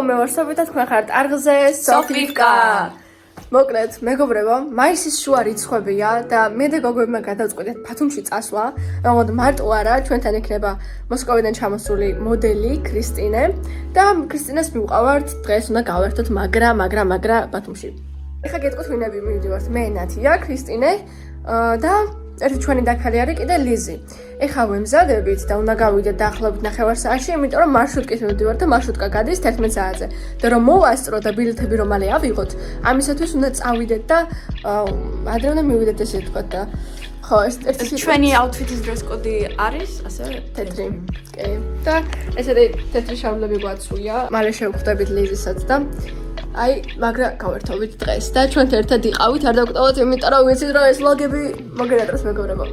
მე ვარ სოფი და თქვენ ხართ არღზე სოფივკა. მოკლედ, მეგობრებო, მაისის შუა რიცხვებია და მე და გოგოებმა გადავწყვიტეთ ბათუმში წასვლა. მაგრამ მარტო არა, ჩვენთან იქნება მოსკოვიდან ჩამოსული მოდელი ქრისტინე და ქრისტინეს მივყავართ დღეს უნდა გავერთოთ მაგრა ბათუმში. ეხლა გეტყვით ვინები მივიდივართ. მე ნათია, ქრისტინე და ერთი ჩვენი დაქალი არის კიდე ლიზი. ეხლა ვემზადებით და უნდა გავიდეთ დაახლოებით 9 საათში, იმიტომ რომ მარშრუტკით მივდივართ და მარშრუტკა გადის 11 საათზე. და რომ მოვასწრო და ბილეთები რომ მალე ავიღოთ, ამისათვის უნდა წავიდეთ და ადრე უნდა მივიდეთ ესე ვთქვათ და ხო, ეს ერთი ჩვენი აუთფიტის დრეს კოდი არის, ასე თეთრი. კი. და ესეთი თეთრი შავლები გვაცვია. მალე შევხვდებით ლიზისაც და აი, მაგრა გავერთობით დღეს და ჩვენთან ერთად იყავით, არ დავკვდავთ, იმიტომ რომ ვიცით რომ ეს ვლოგები მოგერატროს მეგობრებო.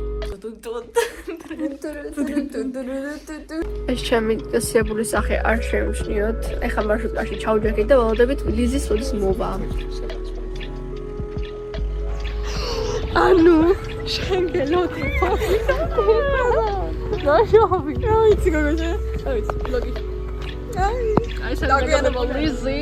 ეს ჩემი დასიებული სახე არ შევშნიოთ. ეხლა მარშრუტკაში ჩავჯექით და ველოდებით ლიზის როდის მოვა. ანუ შენგელოდი ფაფისა. ნაშოვი. აი, იცი გოგოჟე. აი, ვლოგი. აი, საგანებო ლიზი.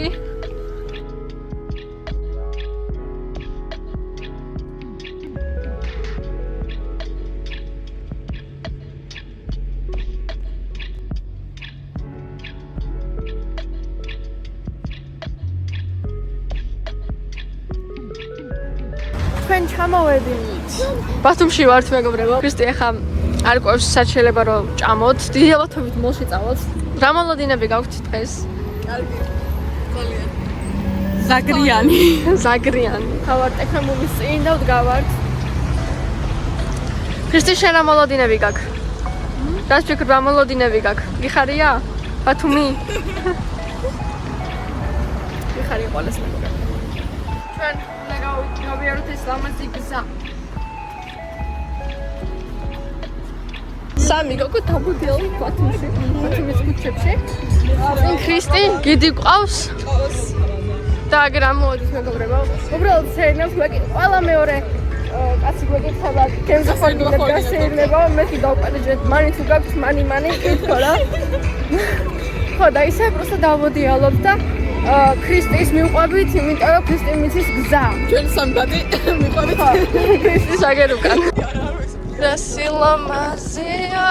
ჩვენ ჩამოვედით. ბათუმში ვართ მეგობრებო. ქრისტი ახლა არ ყვევს საჩელება რომ ჭამოთ. დიდი ალბათობით მოლში წავოთ. რა მოლოდინები გაქვთ დღეს? კარგი. ძალიან. ზაგრიანი. თავარ ტექნომულის წინ და ვდგავართ. ქრისტი შენ რა მოლოდინები გაქვს? რას ფიქრობ რა მოლოდინები გაქვს? გიხარია? ბათუმი? გიხარია ყველას მეგობრებო. ჩვენ გავიაროთ ეს ლამაზი გზა. სამი გოგო დაბუდელი ბათუმში. ბათუმის ქუჩებში. წინ ქრისტი გიდი ყავს. და აგერ ამოვიდეთ მეგობრებო. უბრალოდ შეინავს ვეკი. ყველა მეორე კაცი გვეკითხება გემზახარგილებ გასეირნება. მე კი დავყალეჯეთ მანი თუ გაქვს მანი კითხო რა. ხო და ისე просто დავმოდიალობ და ქრისტის მივყვებით, იმიტომ რომ ქრისტე მიცის გზა. ჩვენ სამბადი მივყვებით. ქრისტის აგერ უკან. რა სილამაზეა.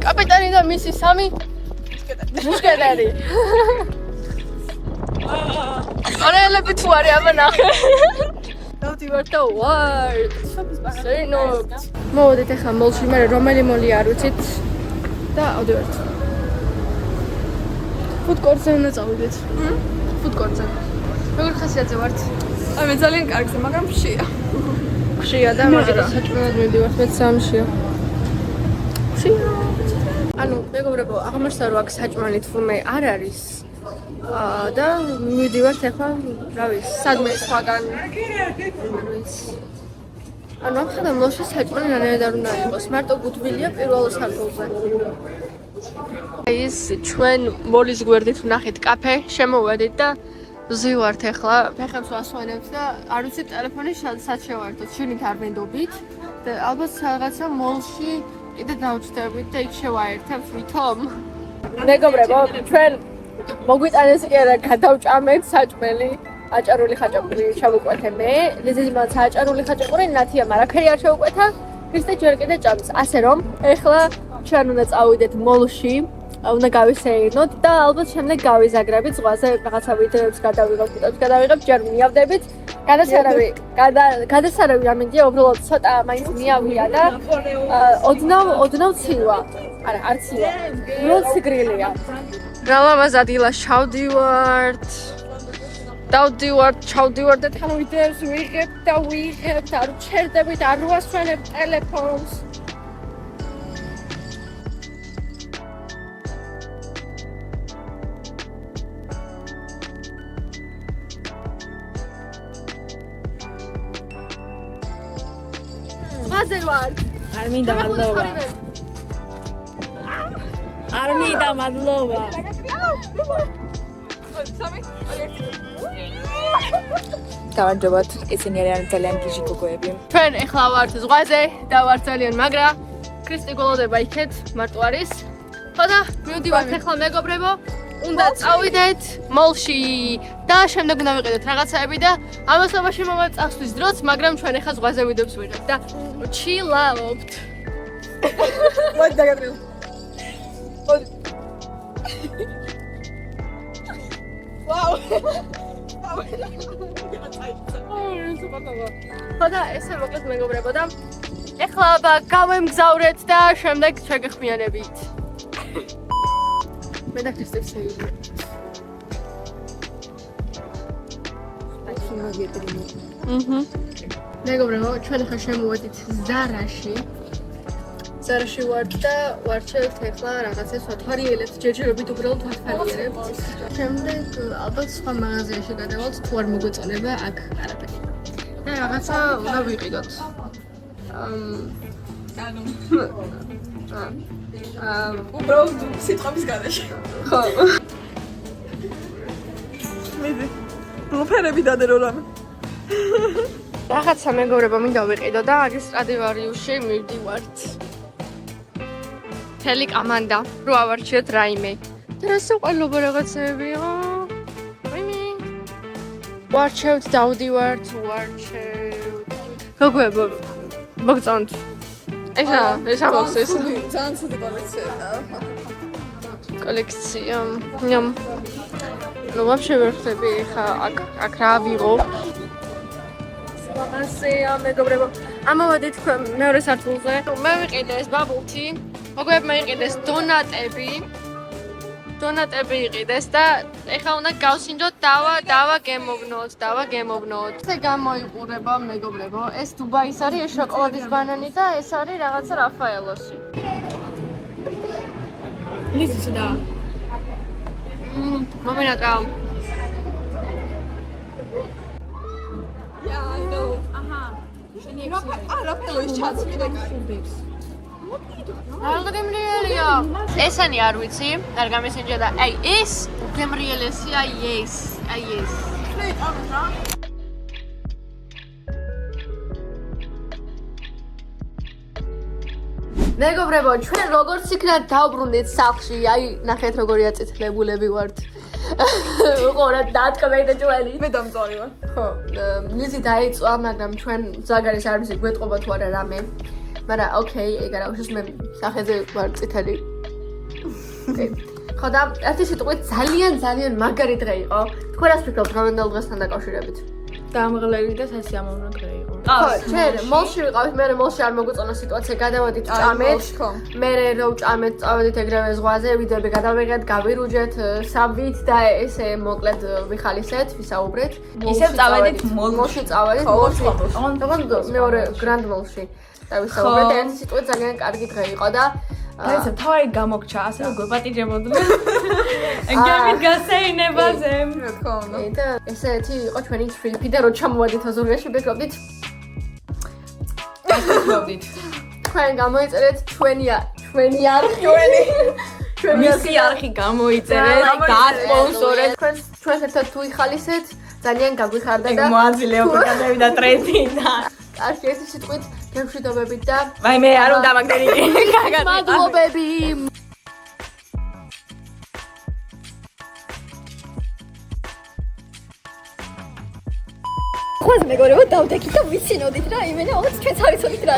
კაპიტანი და მისი სამი მუშკეტერი. არელები თუ არის აბა ნახე. დავდივართ და ვარ. სეინოთ. მოვედით ახლა მოლში, მე რომელი მოლი არ ვიცით და ავდივართ. ფუდკორტზე უნდა წავიდეთ. ფუდკორტზე. როგორ ხასიათზე ვართ? აი მე ძალიან კარგზე, მაგრამ ხშია. ხშია და მაგრამ საჭმელად მივდივართ, მეც სამშია. ხშია. ანუ მეგობრებო, აღმოჩნდა რომ აქ საჭმელი თურმე არ არის. და მივდივართ ახლა, რა ვიცი, სადმე სხვაგან. ანუ ახლა მოლში საჭმელი რანაირად არ უნდა იყოს, მარტო გუთბილია პირველ სართულზე. ის ჩვენ მოლის გვერდით ვნახეთ კაფე, შემოვედით და ვზივართ ახლა. ფეხებს ვასვენებთ და არ ვიცი ტელეფონი სად შევართოთ, შენით არ ვენდობით და ალბათ რაღაცა მოლში კიდე დავჭდებით და იქ შევაერთებთ ვითომ. მეგობრებო, ჩვენ მოგვიტანეს კი არა გადავჭამეთ საჭმელი. აჭარული ხაჭაპური შევუკვეთე მე, ლიზის აჭარული ხაჭაპური, ნათიამ არაფერი არ შევუკვეთა, ქრისტე ჯერ კიდე ჭამს. ასე რომ, ეხლა ჩვენ უნდა წავიდეთ მოლში, უნდა გავისეირნოთ და ალბათ შემდეგ გავიზაგრებით ზღვაზე, რაღაცა ვიდეოებს გადავიღებთ, ჯერ მიავდებით. გადასარავი ამინდია, უბრალოდ ცოტა მაინც მიავია და ოდნავ ცივა. არა, არ ცივა. უბრალოდ სიგრილია. რა ლამაზად დილას ჩავდივართ. ჩავდივართ და თან ვიდეოს ვიღებთ, არ ვჩერდებით, არ ვასვენებთ ტელეფონს. ზღვაზე ვარ. არ მინდა მადლობა. არ მინდა მადლობა. გავარჯობათ, ესენი არიან ძალიან გიჟი გოგოები. ჩვენ ეხლა ვართ ზღვაზე და ვართ ძალიან მაგრა. ქრისტი გოლოდება იქეთ, მარტო არის. ხოდა მივდივართ ახლა მეგობრებო. უნდა წავიდეთ მოლში და შემდეგ უნდა ვიყიდოთ რაღაცაები და ამასობაში მომაწასვლის დროც, მაგრამ ჩვენ ახლა ზღვაზე ვიდეოს ვიღებთ და ჩილაობთ. მოდი დაგაგრილ. ვაუ. ხოდა ესე მოკლედ მეგობრებო და ეხლა აბა გავემგზავრეთ და შემდეგ შეგეხმიანებით. მე და ქრისტეს შევიდე. მეგობრებო, ჩვენ ახლა შემოვედით ზარაში. ზარაში ვართ და ვარჩევთ ახლა რაღაცას ვათვალიერებთ, ჯერჯერობით უბრალოდ ვათვალიერებთ. შემდეგ ალბათ სხვა მაღაზიაში გადავალთ, თუ არ მოგვეწონება აქ არაფერი. და რაღაცა უნდა ვიყიდოთ. უბრალოდ სიტყვების გარეშე. ხო. მიდი. ნოფერები დადერო რამე. რაღაცა მეგობრებო მინდა ვიყიდო და აგის სტრადივარიუსში მივდივართ. თელი კამანდა, რო ავარჩიოთ რაიმე. და რა საყვალობა რაღაცეებია? ვინი? ვარჩევთ, დავდივართ, ვარჩევთ. გოგოებო, მოგწონთ. ეს ამოხსეს. ძალიან ცუდი კოლექციაა. კოლექცია. ნიამ. ну вообще ვერ ხდები ხა აქ რა ვიღო. ასეა მეგობრებო. ამოვედით თქვენ მეორე სართულზე. მე ვიყიდე ეს ბაბულთი. მოგოებმა იყიდეს დონატები. დონატები იყიდეს და ეხლა უნდა გავსინჯოთ დავა გემოვნოთ. ესე გამოიყურება მეგობრებო. ეს დუბაის არის, ეს შოკოლადის ბანანი და ეს არის რაღაცა რაფაელოსი. ნიცი და მომენატრა. რაფაელოს ჩაცმი და კაი. არა გემრიელია. ესენი არ ვიცი, არ გამესენჯა და აი ეს გემრიელესია, yes. აი ეს. ხლე ამას რა? მეგობრებო, ჩვენ როგორც იქნა დავბრუნდით სახლში, აი ნახეთ როგორი აწითლებულები ვართ. უყურეთ დათქმე და ჯველი. მე დამწვარი ვარ. ხო, ნიზი დაიწვა, მაგრამ ჩვენ ზაგარის არ ვიცი გვეტყობა თუ არა რამე. მაგრამ ოკეი, ეგ არა უშავს მე სახეზე ვარ წითელი. ოკეი. ხო და ერთი სიტყვით ძალიან მაგარი დღე იყო. თქვენ რას ფიქრობთ დღევანდელ დღესთან დაკავშირებით? დამღლელი და სასიამოვნო დღე იყო. ხო, ჩვენ მოლში ვიყავით, მე მოლში არ მოგვიწონა სიტუაცია, გადავედით ჭამეთ. მე რო ჭამეთ, წავედით ეგრევე ზღვაზე, ვიდეოები გადავიღეთ, გავირუჯეთ საბვით და ესე მოკლედ ვიხალისეთ, ვისაუბრეთ. ისევ წავედით მოლში წავედით, მოლში. ოღონდ მეორე გრანდ მოლში. და ვისაუბრეთ, ერთი სიტყვით ძალიან კარგი დღე იყო და ეს თავი გამოგჩა, ასე რომ გვეპატიჟებოდნენ. გემით გასეინებაზე. რა თქმა უნდა. და ესეთი იყო ჩვენი ტრიპი და რო ჩამოვედით აზურიაში, ვფიქრობდით გასწავლდით. თქვენ გამოიწერეთ ჩვენი მისი არხი გამოიწერეთ, გასპონსორეთ. ჩვენ ერთად თუ იხალისეთ, ძალიან გაგვიხარდა ეგ და მოაძლეო გადავიდა ტრენდი და არჩი ერთი სიტყვით გემშვიდობებით და აი მე არ უნდა მაგდენი გაგატყდა. მადლობები. ხოზე მეგობრებო დავდექით და ვიცინოდით რა იმენა ოღონდ ჩვენც არ ვიცოდით რა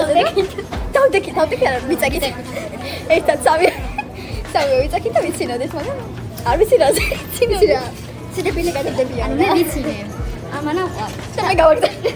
დავდექით არა ვიწაკით ერთად სამი ვიწაკით და ვიცინოდით მაგრამ არ ვიცი რა ვიცი რა სიდებილი გადადებიან მე ვიცინე. ამანა და მე გავაგზავნე